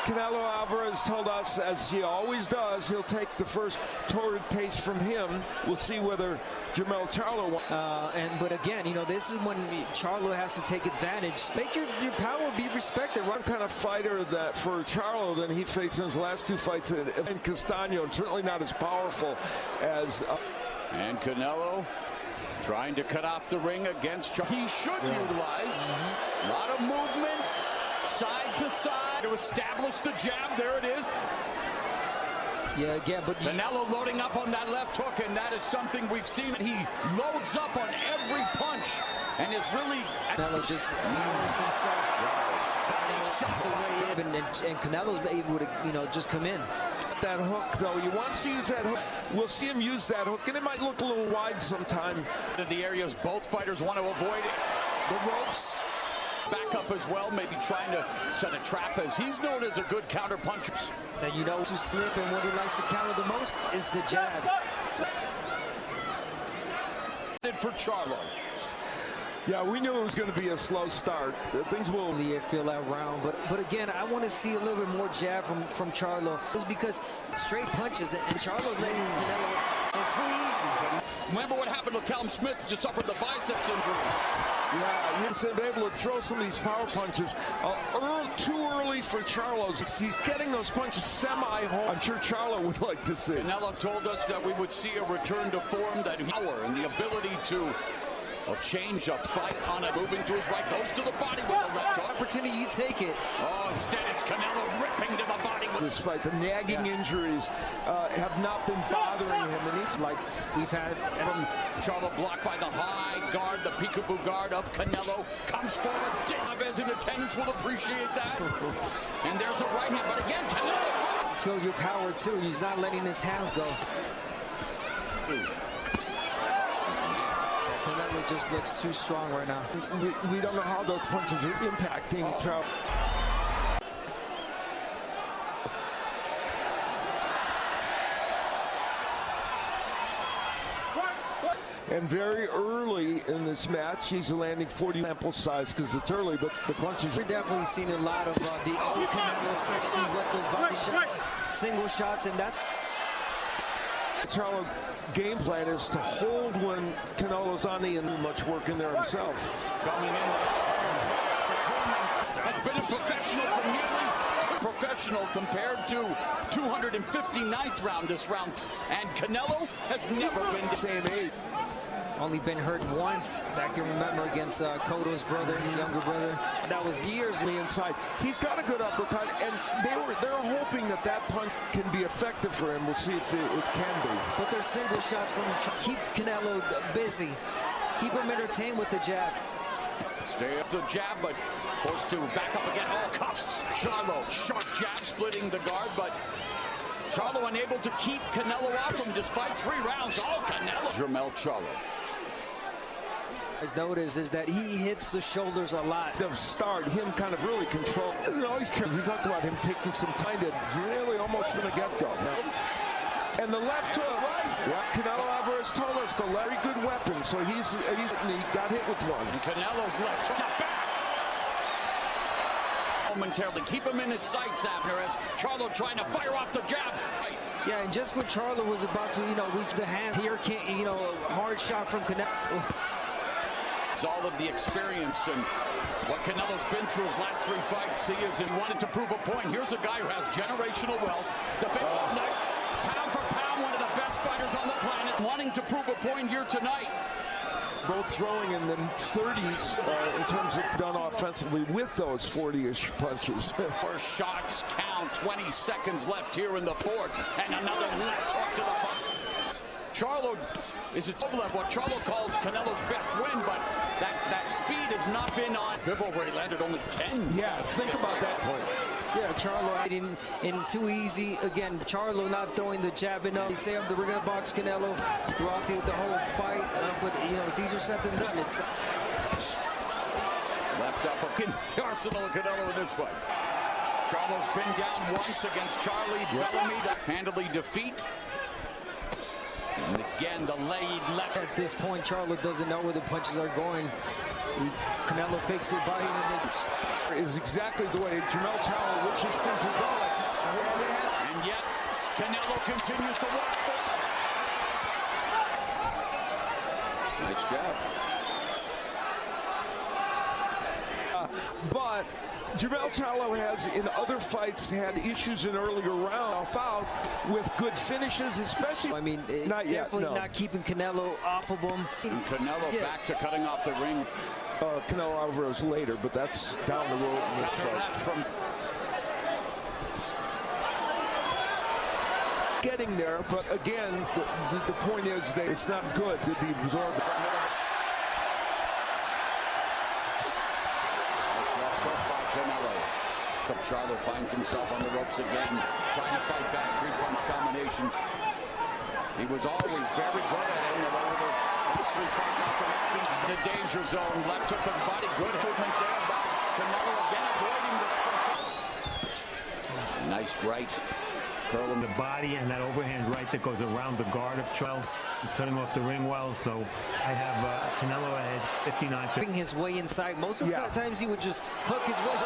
Canelo Alvarez told us, as he always does, he'll take the first torrid pace from him. We'll see whether Jermell Charlo. But again, you know, this is when Charlo has to take advantage. Make your power be respected. One kind of fighter that for Charlo than he faced in his last two fights in Castano, and certainly not as powerful as. And Canelo trying to cut off the ring against Charlo. He should utilize a lot of movement, side to side, to establish the jab. There it is. Yeah, again, but Canelo loading up on that left hook, and that is something we've seen. He loads up on every punch, and is really. Canelo just moves himself. And Canelo's able to, you know, just come in. That hook, though, he wants to use that hook. We'll see him use that hook, and it might look a little wide sometime. The areas both fighters want to avoid the ropes. Back up as well, maybe trying to set a trap, as he's known as a good counter puncher. And you know to slip, and what he likes to counter the most is the jab. For Charlo. Yeah, we knew it was going to be a slow start. Things will feel that round, but again, I want to see a little bit more jab from Charlo. It's because straight punches, and Charlo letting Canelo too easy. Remember what happened to Callum Smith? Just suffered the biceps injury. Yeah, he's been able to throw some of these power punches too early for Charlo. He's getting those punches semi-home. I'm sure Charlo would like to see. Canelo told us that we would see a return to form, that power and the ability to change a fight on it. Moving to his right, goes to the body with the left hook. Opportunity, you take it. Oh, instead it's Canelo ripping to the body with this fight. The nagging injuries have not been bothering him. And he's like we've had from Charlo, blocked by the high guard, the peekaboo guard of Canelo. Comes forward. Chavez in attendance will appreciate that. And there's a right hand, but again, Canelo. Feel your power too. He's not letting his hands go. Canelo just looks too strong right now. We don't know how those punches are impacting Charlo. And very early in this match, he's landing 40 sample size because it's early, but the punches. We're definitely seeing a lot of the old Canelo, especially with those body shots, single shots, and that's. Charlo game plan is to hold when Canelo's on the end. Much work in there himself. Coming in. Has been a professional for nearly professional compared to 259th round this round. And Canelo has never been the same age. Only been hurt once, I can remember, against Cotto's brother, younger brother. That was years on the inside. He's got a good uppercut, and they're hoping that punch can be effective for him. We'll see if it can be. But there's single shots from him. Keep Canelo busy. Keep him entertained with the jab. Stay up the jab, but forced to back up again. Oh, cuffs. Charlo, sharp jab, splitting the guard, but Charlo unable to keep Canelo off him despite 3 rounds. Oh, Canelo. Jermell Charlo. Notice is that he hits the shoulders a lot. The start, him kind of really control. He doesn't always care. We talked about him taking some time to really almost from the get-go. And the left hook. Yeah, Canelo Alvarez told us the very good weapon. So he got hit with one. And Canelo's left hook back. Momentarily keep him in his sights, Abner, as Charlo trying to fire off the jab. Yeah, and just when Charlo was about to, reach the hand here, can't, a hard shot from Canelo. All of the experience and what Canelo's been through his last 3 fights. He wanted to prove a point. Here's a guy who has generational wealth. The big night, pound for pound, one of the best fighters on the planet, wanting to prove a point here tonight. Both throwing in the 30s in terms of done offensively with those 40-ish punches. 4 shots count, 20 seconds left here in the 4th, and another left hook to the butt. Charlo is a double of what Charlo calls Canelo's best win, but that speed has not been on Bivol, where he landed only 10. Yeah, think about that point. Yeah, Charlo in too easy. Again, Charlo not throwing the jab enough. They say we're going to box Canelo throughout the whole fight, but it's easier said than done. It's left upper in the arsenal of Canelo in this fight. Charlo's been down once against Charlie Bellamy, the handily defeat. And again, the laid left. At this point, Charlo doesn't know where the punches are going. Canelo fakes the body and then is exactly the way Jermell Charlo wishes things were going. And yet, Canelo continues to walk forward. Nice jab. But Jermell Charlo has, in other fights, had issues in earlier rounds out with good finishes, especially. I mean, not yet, definitely no. not keeping Canelo off of him. And Canelo back to cutting off the ring. Canelo Alvarez later, but that's down the road in this fight. Left from Getting there, but again, the point is that it's not good to be absorbed. Charlo finds himself on the ropes again, trying to fight back. Three-punch combination. He was always very good at it. Over the last 3 fights, the danger zone. Left hook to the body. Good movement there by Canelo again, avoiding the. Nice right. Curling the body and that overhand right that goes around the guard of Charlo. He's cutting off the ring well, so I have Canelo ahead 59. Putting his way inside. Most of the times he would just hook his way.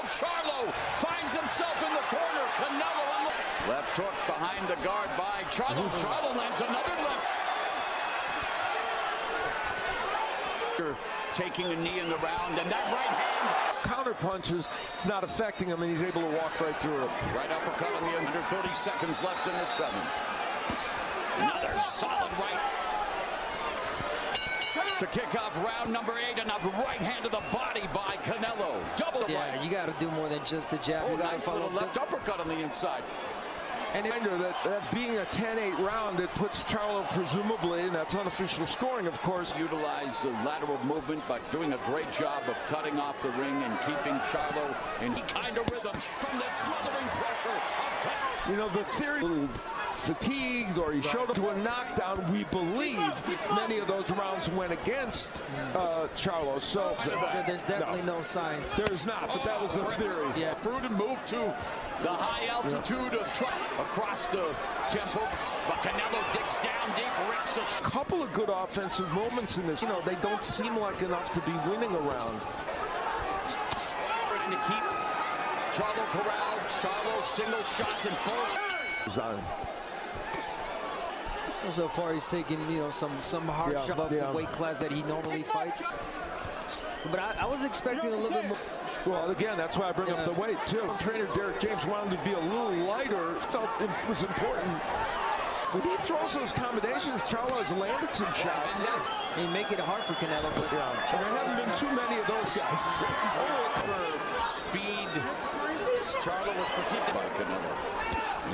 Charlo finds himself in the corner. Canelo left hook behind the guard by Charlo. Charlo lands another left. Taking a knee in the round, and that right hand. Counter punches, it's not affecting him, and he's able to walk right through it. Right uppercut on the end. Under 30 seconds left in the 7th. Another solid right. To kick off round number 8, and a right hand to the body by Canelo. Double right. Yeah, you got to do more than just the jab. Oh, you got nice to follow little left uppercut on the inside. And that being a 10-8 round, it puts Charlo presumably, and that's unofficial scoring, of course. Utilize the lateral movement, but doing a great job of cutting off the ring and keeping Charlo in kind of rhythm from the smothering pressure of Canelo. You know, the theory, fatigued or he showed up to a knockdown, we believe many of those rounds went against Charlo. So there's definitely no signs. There's not, but that was the theory. Yeah. Prudent move to the high altitude across the temples, but Canelo digs down deep, rips a couple of good offensive moments in this. You know, they don't seem like enough to be winning a round. And to keep Charlo corralled. Charlo single shots and first. So far, he's taken, you know, some hard shot above the weight class that he normally fights. But I was expecting a little bit more. Well, again, that's why I bring up the weight, too. Trainer Derek James wanted to be a little lighter, felt it was important. When he throws those combinations, Charlo has landed some shots. He make it hard for Canelo. But there haven't been too many of those guys. Speed. Charlo was preceded by Canelo.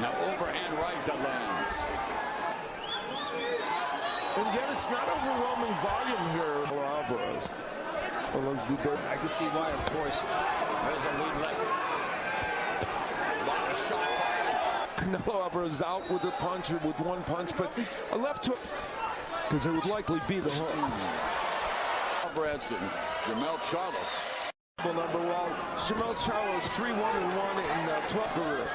Now overhand right that lands. And again, it's not overwhelming volume here for Alvarez. I can see why, of course. There's a lead left. A lot of shot by Canelo Alvarez out with a punch, or with one punch, but a left hook, because it would likely be the hook. Alvarez and Jermell Charlo. Well, Jermell Charlo is 3-1-1 in 12 career.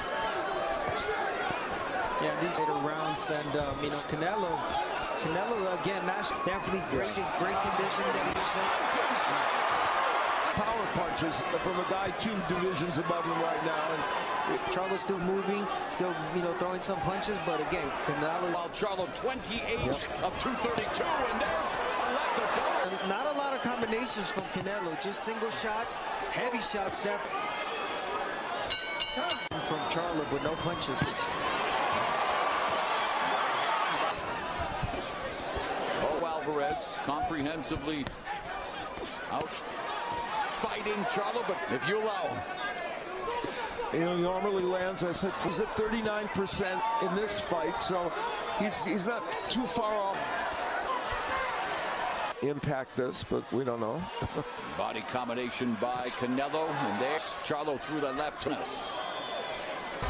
Yeah, these later rounds, and you know, Canelo again, that's definitely great condition that he's in. Power punches from a guy 2 divisions above him right now. And Charlo's still moving, still, you know, throwing some punches, but again, Canelo. While Charlo 28 of 232, and there's a left hook. Not a lot of combinations from Canelo, just single shots, heavy shots from Charlo, but no punches. Alvarez comprehensively out fighting Charlo, but if you allow him. You know, he normally lands, I said, he's at 39% in this fight, so he's not too far off. Impact this, but we don't know. Body combination by Canelo, and there's Charlo through the left.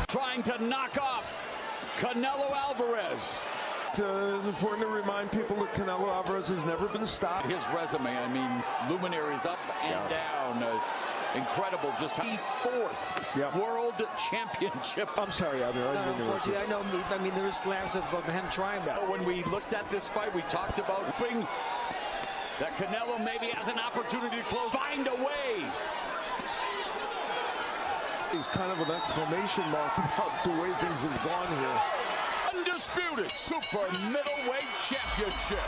Trying to knock off Canelo Alvarez. It's important to remind people that Canelo Alvarez has never been stopped. His resume, I mean, luminaries up and down. Incredible, just fourth world championship. I'm sorry, Abner. Unfortunately, I know. I mean, there is glass of him trying that. When we looked at this fight, we talked about that Canelo maybe has an opportunity to close. Find a way. He's kind of an exclamation mark about the way things have gone here. Undisputed super middleweight championship.